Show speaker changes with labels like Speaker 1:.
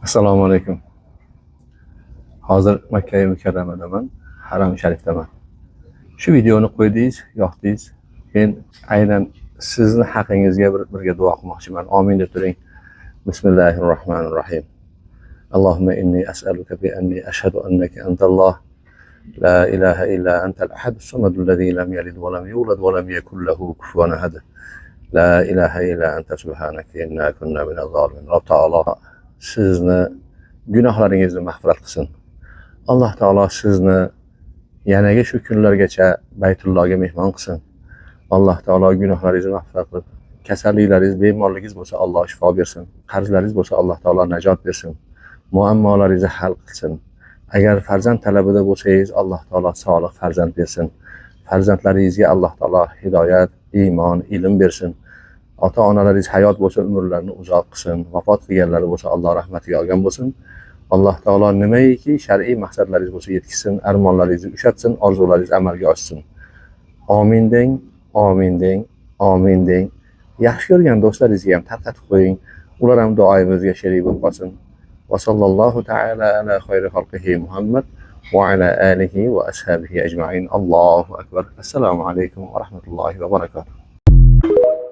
Speaker 1: Assalomu alaykum. Hozir Makka Mukarramadaman, Haram Sharifdaman. Shu videoni qo'ydingiz, yoqdingiz. Men aynan sizni haqingizga birga duo qilmoqchiman. Amin deb turing. Bismillahirrohmanirrohim. Allohumma inni as'aluka bi anni ashhadu annaka antalloh la ilaha illa antal ahadus samadul ladzi lam yalid va lam yulad va lam yakul lahu kufuwan ahad. La ilaha illa anta subhanaka inna kunna minaz zolimin. Alloh taolo sizni gunohlaringizni mag'firat qilsin. Alloh taolo sizni yanagi shu kunlargacha Baytullohga mehmon qilsin. Alloh taolo gunohlaringizni mag'firat qilib, kasalliklaringiz, bemorligingiz bo'lsa Alloh shifo bersin. Qarzlaringiz bo'lsa Alloh taolo najot bersin. Muammolaringizni hal qilsin. Agar farzand talabida bo'lsangiz, Alloh taolo solih farzand bersin. Farzandlaringizga Alloh taolo hidoyat, iymon, ilm bersin. Ota-onalaringiz hayot bo'lsa, umrlarini uzoq qilsin. Vafot qilganlari bo'lsa, Alloh rahmatiga olgan bo'lsin. Alloh taolo nimaiki shar'iy maqsadlaringiz bo'lsa yetkazsin, armonlaringizni ushatsin, orzularingiz amalga oshsin. Amin deng, amin deng, amin deng. Yaxshi ko'rgan do'stlaringizga ham tarqatib qo'ying. Ular ham duoyimizga sherik bo'lib qolsin. Va sallallohu ta'ala ala xayri xalqihi Muhammad va ala alihi va ashabihi ajma'in. Allohu akbar. Assalomu alaykum va rahmatullohi va barakatuh.